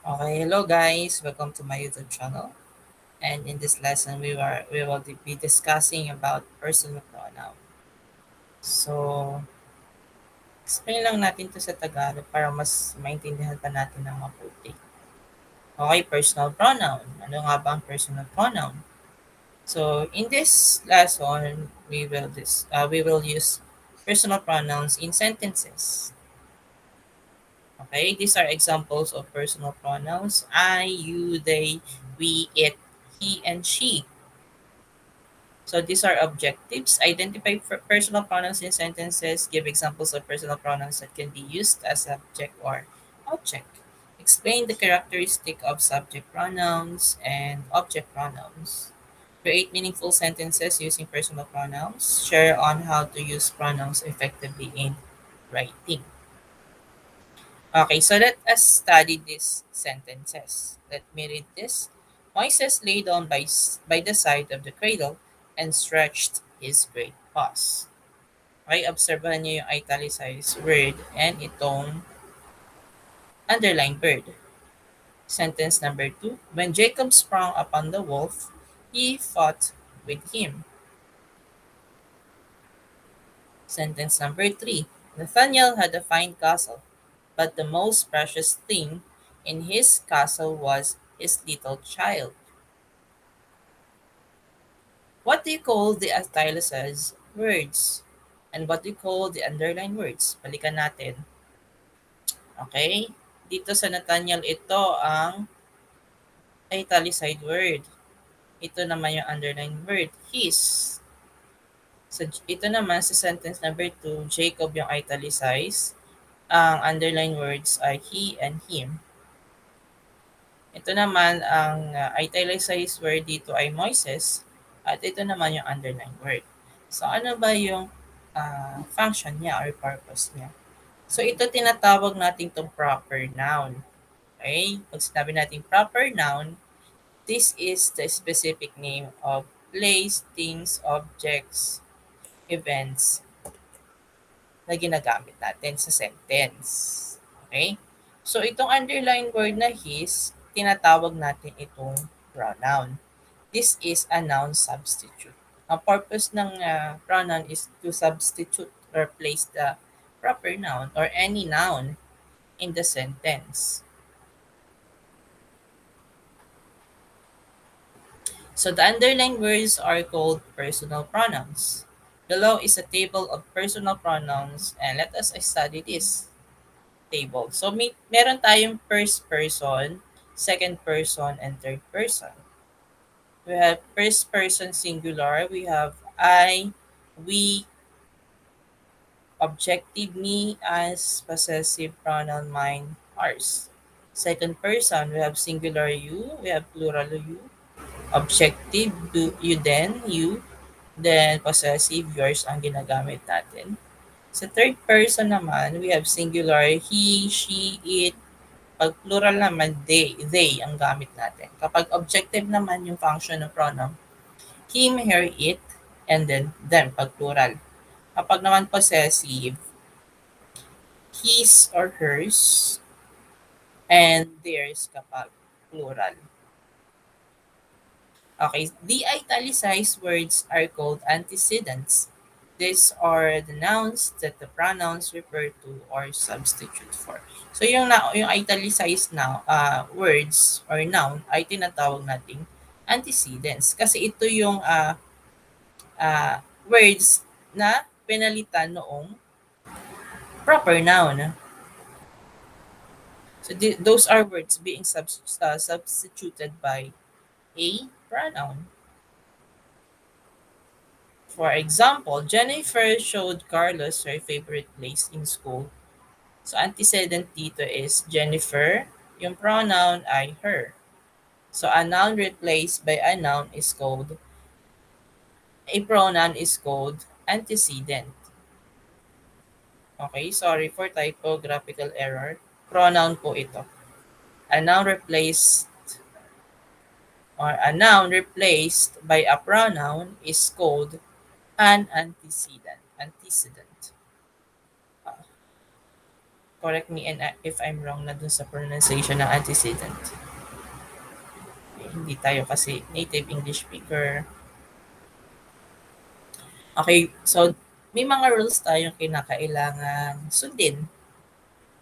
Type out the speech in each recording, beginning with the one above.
Okay, hello guys. Welcome to my YouTube channel. And in this lesson, we will be discussing about personal pronoun. So, explain lang natin to sa Tagalog para mas maintindihan pa natin ng mabuti. Okay, personal pronoun. Ano nga ba ang personal pronoun? So, in this lesson, we will use personal pronouns in sentences. Okay, these are examples of personal pronouns: I, you, they, we, it, he, and she. So these are objectives. Identify personal pronouns in sentences. Give examples of personal pronouns that can be used as subject or object. Explain the characteristic of subject pronouns and object pronouns. Create meaningful sentences using personal pronouns. Share on how to use pronouns effectively in writing. Okay, so let us study these sentences. Let me read this. Moises lay down by the side of the cradle and stretched his great paws. Okay, obserbahan niyo yung italicized word and itong underlined word. Sentence number 2. When Jacob sprang upon the wolf, he fought with him. Sentence number 3. Nathaniel had a fine castle, but the most precious thing in his castle was his little child. What do you call the italicized words? And what do you call the underlined words? Balikan natin. Okay? Dito sa Nathaniel, ito ang italicized word. Ito naman yung underlined word, his. So, ito naman sa sentence number 2, Jacob yung italicized. Ang underlined words ay he and him. Ito naman ang italicized word dito ay Moises at ito naman yung underlined word. So ano ba yung function niya or purpose niya? So ito tinatawag natin itong proper noun. Okay? Pag sinabi natin proper noun, this is the specific name of place, things, objects, events na ginagamit natin sa sentence. Okay? So itong underlined word na his, tinatawag natin itong pronoun. This is a noun substitute. Ang purpose ng pronoun is to substitute or place the proper noun or any noun in the sentence. So the underlined words are called personal pronouns. Below is a table of personal pronouns and let us study this table. So meron tayong first person, second person, and third person. We have first person singular, we have I, we, objective me as possessive pronoun mine, ours. Second person, we have singular you, we have plural you, objective you then, you, then possessive yours ang ginagamit natin. Sa third person naman, we have singular he, she, it. Pag plural naman, they ang gamit natin. Kapag objective naman yung function ng pronoun, him, her, it, and then them pag plural. Kapag naman possessive, his or hers, and theirs kapag plural. Okay, the italicized words are called antecedents. These are the nouns that the pronouns refer to or substitute for. So yung italicized now words or noun ay tinatawag nating antecedents kasi ito yung words na pinalitan noong proper noun. So those are words being substituted by a pronoun. For example, Jennifer showed Carlos her favorite place in school. So antecedent dito is Jennifer, yung pronoun ay her. So a noun replaced by a noun is called, a pronoun is called antecedent. Okay, sorry for typographical error. Pronoun po ito. A noun replaced or a noun replaced by a pronoun is called an antecedent. Antecedent. correct me and if I'm wrong na dun sa pronunciation ng antecedent. Hindi tayo kasi native English speaker. Okay, so may mga rules tayong kinakailangan sundin.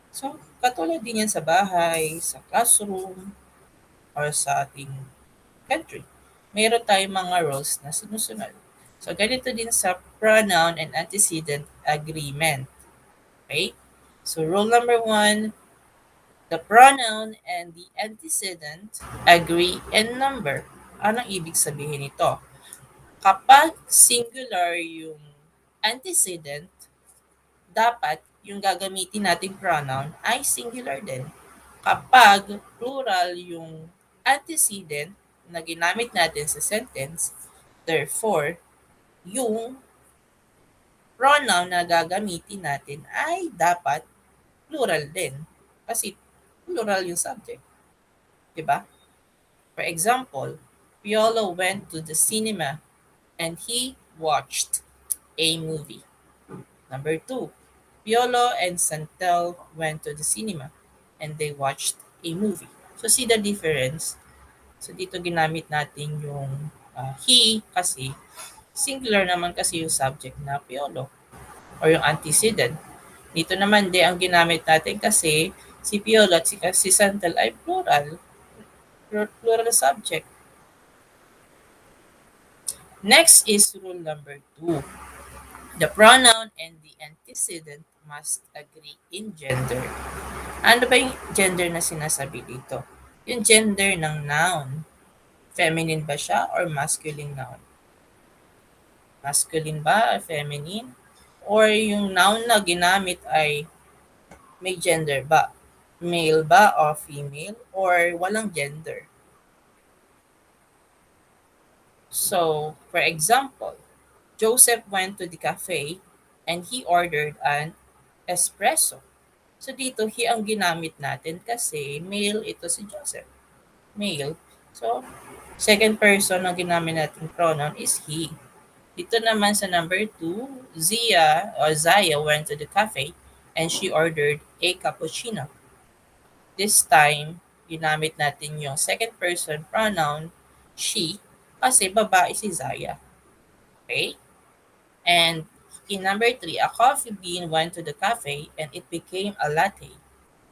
So, katulad din yan sa bahay, sa classroom, or sa ating country. Mayroon tayong mga rules na sinusunod. So, ganito din sa pronoun and antecedent agreement. Okay? So, rule number one, the pronoun and the antecedent agree in number. Anong ibig sabihin nito? Kapag singular yung antecedent, dapat yung gagamitin nating pronoun ay singular din. Kapag plural yung antecedent na ginamit natin sa sentence, therefore, yung pronoun na gagamitin natin ay dapat plural din. Kasi plural yung subject. Diba? For example, Piolo went to the cinema and he watched a movie. Number two, Piolo and Santel went to the cinema and they watched a movie. So see the difference? So dito ginamit natin yung he kasi singular naman kasi yung subject na Piolo or yung antecedent. Dito naman ang ginamit natin kasi si Piolo at si Santel ay plural. Plural subject. Next is rule number two. The pronoun and the antecedent must agree in gender. Ano ba yung gender na sinasabi dito? Yung gender ng noun. Feminine ba siya or masculine noun? Masculine ba or feminine? Or yung noun na ginamit ay may gender ba? Male ba o female? Or walang gender? So, for example, Joseph went to the cafe and he ordered an espresso. So dito, he ang ginamit natin kasi male ito si Joseph. Male. So, second person ang ginamit natin pronoun is he. Dito naman sa number 2, Zaya went to the cafe and she ordered a cappuccino. This time, ginamit natin yung second person pronoun, she, kasi babae si Zaya. Okay? And in number 3, a coffee bean went to the cafe and it became a latte.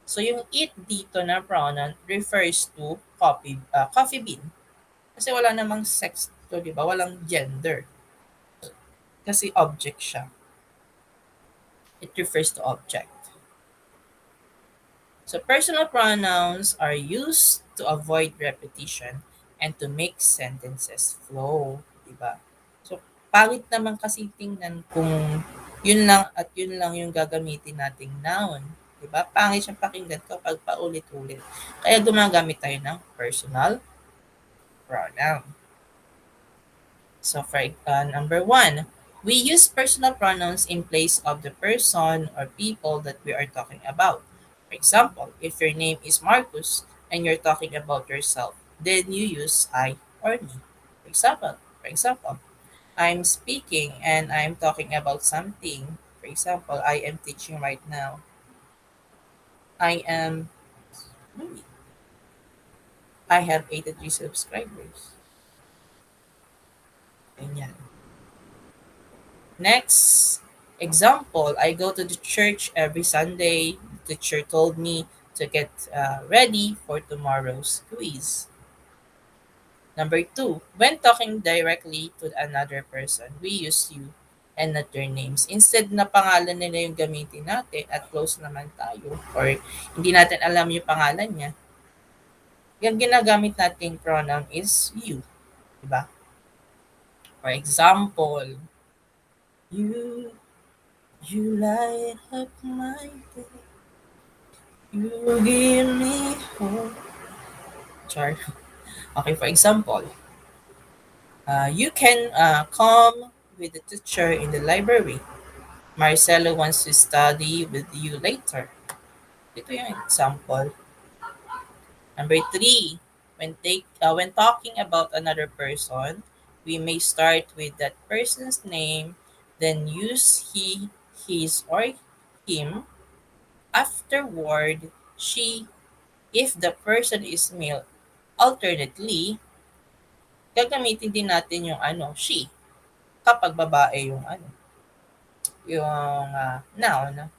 So yung it dito na pronoun refers to coffee bean. Kasi wala namang sex to, di ba? Walang gender. Kasi object siya. It refers to object. So personal pronouns are used to avoid repetition and to make sentences flow, di ba? So pangit naman kasi tingnan kung yun lang at yun lang yung gagamitin nating noun, di ba? Pangit siyang pakinggan kapag paulit-ulit. Kaya gumagamit tayo ng personal pronoun. So for number 1, we use personal pronouns in place of the person or people that we are talking about. For example, if your name is Marcus and you're talking about yourself, then you use I or me. For example, I'm speaking and I'm talking about something. For example, I am teaching right now. I am I have 83 subscribers. Ganyan. Next example, I go to the church every Sunday. The teacher told me to get ready for tomorrow's quiz. Number 2, when talking directly to another person, we use you and not their names. Instead na pangalan nila yung gamitin natin at close naman tayo or hindi natin alam yung pangalan niya, yung ginagamit nating pronoun is you. Diba? For example, you You light up my day. You give me hope. Char. Okay, for example, you can come with the teacher in the library. Marcelo wants to study with you later. Ito yung example. Number 3, when talking about another person, we may start with that person's name, then use he, his, or him Afterward, she, if the person is male, alternately, gagamitin din natin yung she kapag babae yung noun.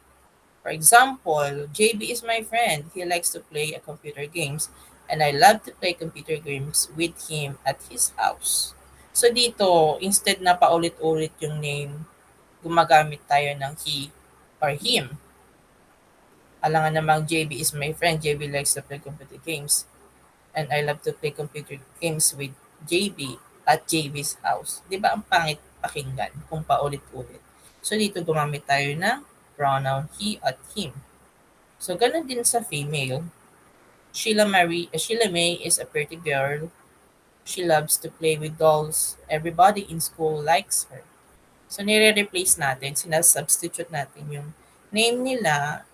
For example, JB is my friend. He likes to play computer games and I love to play computer games with him at his house. So dito, instead na paulit-ulit yung name, gumagamit tayo ng he or him. Alangan namang JB is my friend. JB likes to play computer games. And I love to play computer games with JB at JB's house. Di ba ang pangit pakinggan kung paulit-ulit? So dito gumamit tayo ng pronoun he at him. So ganun din sa female. Sheila May is a pretty girl. She loves to play with dolls. Everybody in school likes her. So nire-replace natin, sinasubstitute natin yung name nila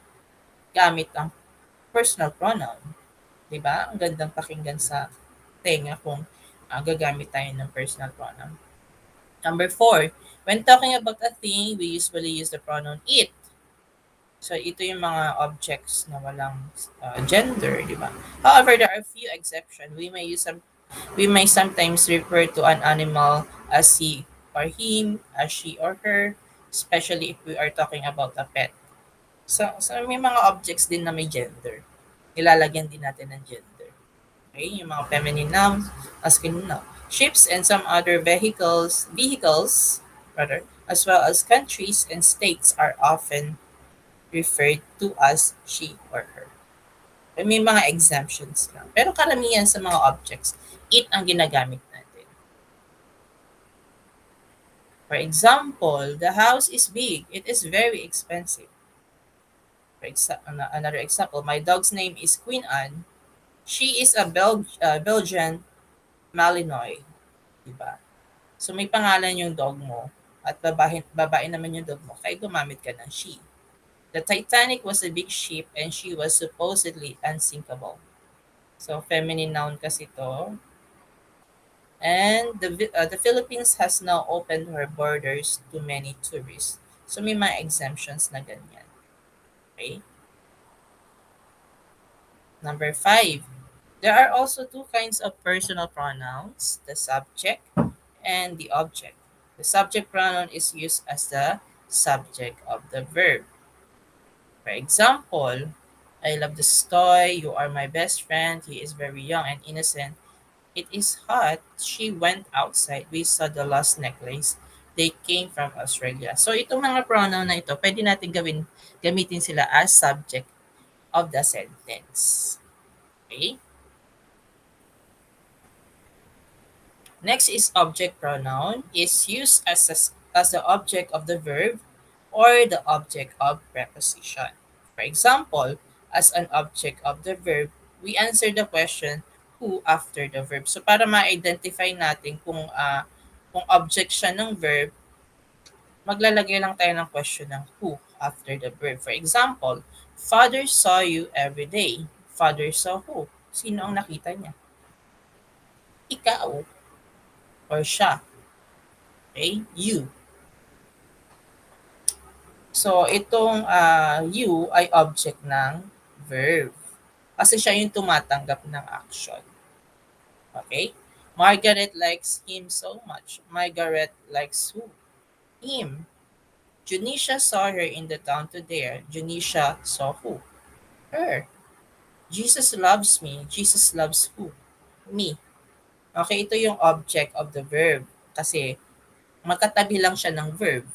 gamit ang personal pronoun. 'Di ba? Ang gandang pakinggan sa tenga kung gagamit tayo ng personal pronoun. Number 4, when talking about a thing, we usually use the pronoun it. So ito yung mga objects na walang gender, di ba? However, there are a few exceptions. We may sometimes refer to an animal as he or him, as she or her, especially if we are talking about a pet. So may mga objects din na may gender. Nilalagyan din natin ng gender. Okay, yung mga feminine nouns, masculine noun. Ships and some other vehicles, rather, as well as countries and states are often referred to as she or her. May mga exemptions lang. Pero karamihan sa mga objects, it ang ginagamit natin. For example, the house is big. It is very expensive. Another example, my dog's name is Queen Anne. She is a Belgian Malinois. Diba? So may pangalan yung dog mo at babae naman yung dog mo, kaya gumamit ka ng she. The Titanic was a big ship and she was supposedly unsinkable. So feminine noun kasi to. And the Philippines has now opened her borders to many tourists. So may mga exemptions na ganyan. Okay? Number 5. There are also two kinds of personal pronouns, the subject and the object. The subject pronoun is used as the subject of the verb. For example, I love this toy. You are my best friend. He is very young and innocent. It is hot. She went outside. We saw the lost necklace. They came from Australia. So itong mga pronoun na ito, pwede natin gamitin sila as subject of the sentence. Okay? Next is object pronoun is used as the object of the verb or the object of preposition. For example, as an object of the verb, we answer the question who after the verb. So para ma-identify natin kung object siya ng verb, maglalagay lang tayo ng question ng who after the verb. For example, Father saw you every day. Father saw who? Sino ang nakita niya? Ikaw or siya. Okay? You. So, itong you ay object ng verb. Kasi siya yung tumatanggap ng action. Okay? Margaret likes him so much. Margaret likes who? Him. Junisha saw her in the town today. Junisha saw who? Her. Jesus loves me. Jesus loves who? Me. Okay, ito yung object of the verb. Kasi magkatabi lang siya ng verb.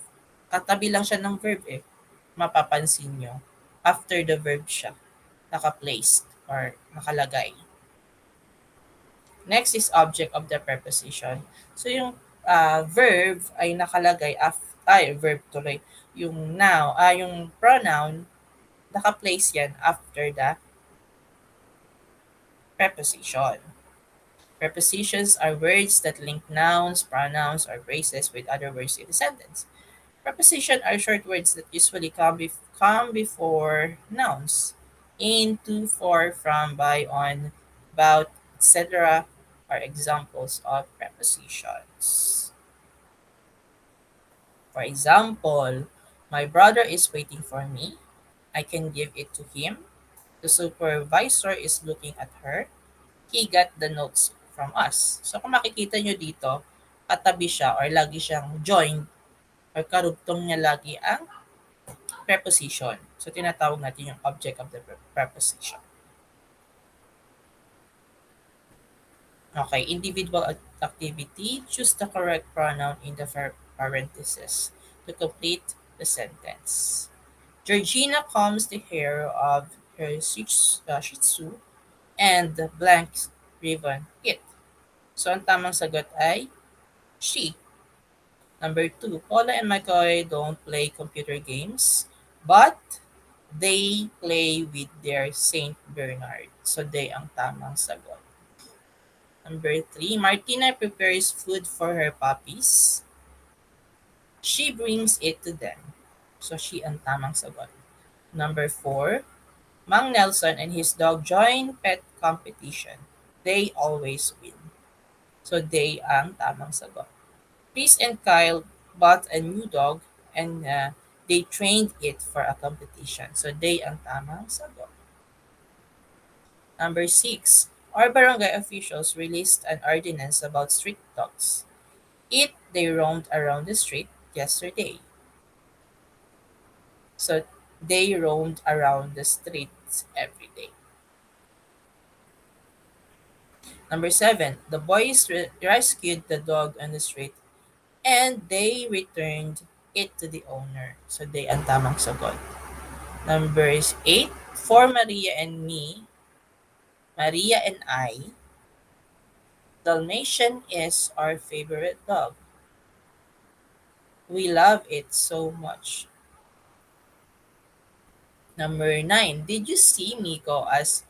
Katabi lang siya ng verb eh. Mapapansin nyo. After the verb siya. Naka-placed or nakalagay. Next is object of the preposition. So yung verb ay nakalagay verb tuloy. Yung yung pronoun naka-place yan after the preposition. Prepositions are words that link nouns, pronouns, or phrases with other words in the sentence. Prepositions are short words that usually come before nouns. In, to, for, from, by, on, about, etc. are examples of prepositions. For example, my brother is waiting for me. I can give it to him. The supervisor is looking at her. He got the notes from us. So kung makikita nyo dito, katabi siya or lagi siyang joined or karugtong niya lagi ang preposition. So tinatawag natin yung object of the preposition. Okay, individual activity. Choose the correct pronoun in the parentheses to complete the sentence. Georgina combs the hair of her Shih Tzu and the blank ribbon it. So ang tamang sagot ay she. Number two, Paula and McCoy don't play computer games, but they play with their Saint Bernard. So they ang tamang sagot. Number three, Martina prepares food for her puppies. She brings it to them. So she ang tamang sagot. Number four, Mang Nelson and his dog join pet competition. They always win. So they ang tamang sagot. Chris and Kyle bought a new dog and they trained it for a competition. So they ang tamang sagot. Number six, our barangay officials released an ordinance about street dogs. They roamed around the street yesterday. So they roamed around the streets every day. Number seven, the boys rescued the dog on the street and they returned it to the owner. So they ang tamang sagot. Number eight, for Maria and I, Dalmatian is our favorite dog. We love it so much. Number nine, did you see Miko as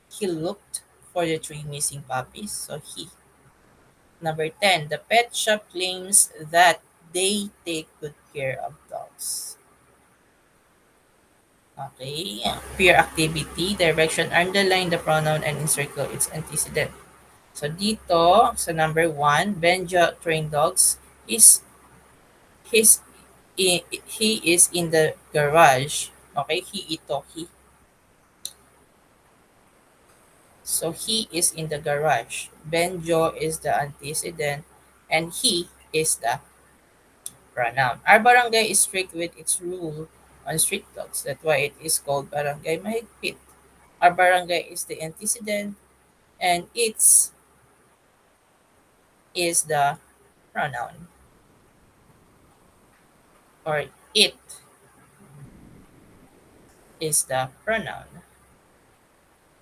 he looked for the three missing puppies? So he. Number 10, the pet shop claims that they take good care of dogs. Okay, peer activity, direction, underline the pronoun and encircle its antecedent. So dito, sa number 1, Benja trained dogs, is his he is in the garage. Okay, he. So he is in the garage. Benjo is the antecedent and he is the pronoun. Our barangay is strict with its rule on street dogs. That's why it is called Barangay Mahigpit. Our barangay is the antecedent and its is the pronoun or it is the pronoun.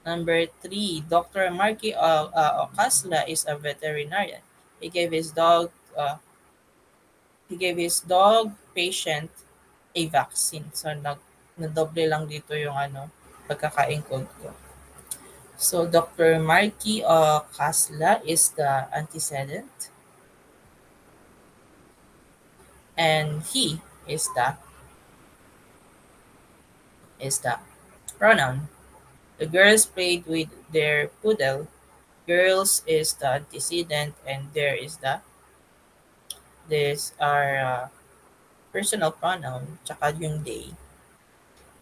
Number 3, Dr. Marky Ocasla is a veterinarian. He gave his dog he gave his dog patient a vaccine. So nadoble lang dito yung pagkaka-encode ko. So Dr. Marky Kasla is the antecedent and he is the pronoun. The girls played with their poodle. Girls is the antecedent and there is the this are personal pronoun tsaka yung they.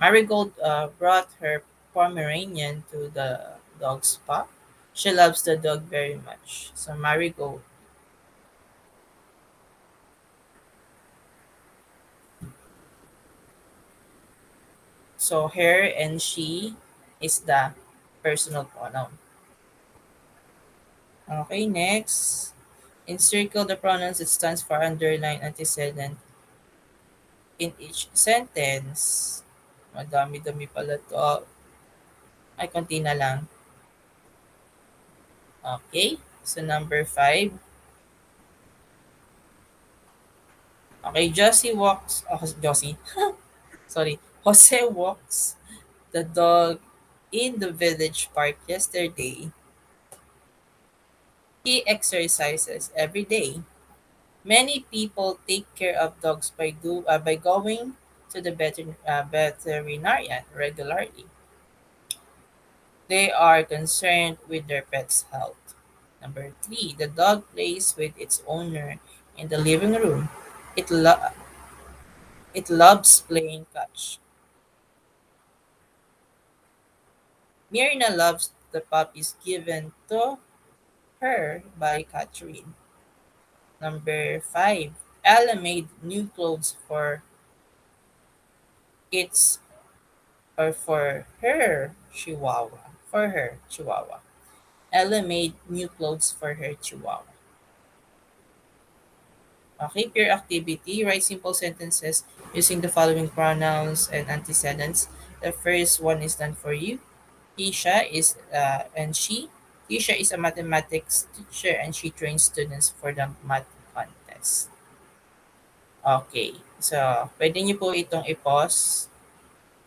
Marigold brought her Pomeranian to the dog spa. She loves the dog very much. So Marigold. So her and she is the personal pronoun. Okay, next. Encircle the pronouns that stands for underline antecedent in each sentence. Madami-dami pala to. Ay, konti na lang. Okay, so number 5. Okay, Josie walks, Josie, sorry, Jose walks the dog in the village park yesterday. He exercises every day. Many people take care of dogs by going to the veterinarian regularly. They are concerned with their pet's health. Number 3, the dog plays with its owner in the living room. It, lo- it loves playing catch. Myrna loves the puppies given to her by Catherine. Number 5. Ella made new clothes for its or for her chihuahua. For her chihuahua. Ella made new clothes for her chihuahua. Okay, pure activity. Write simple sentences using the following pronouns and antecedents. The first one is done for you. Keisha is and she. Keisha is a mathematics teacher and she trains students for the math contest. Okay. So, pwede niyo po itong i-pause.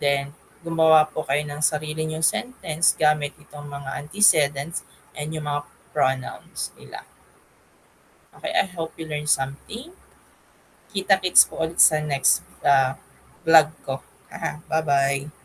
Then, gumawa po kayo ng sarili niyong sentence gamit itong mga antecedents and yung mga pronouns nila. Okay, I hope you learned something. Kita-kits po ulit sa next vlog ko. Bye-bye!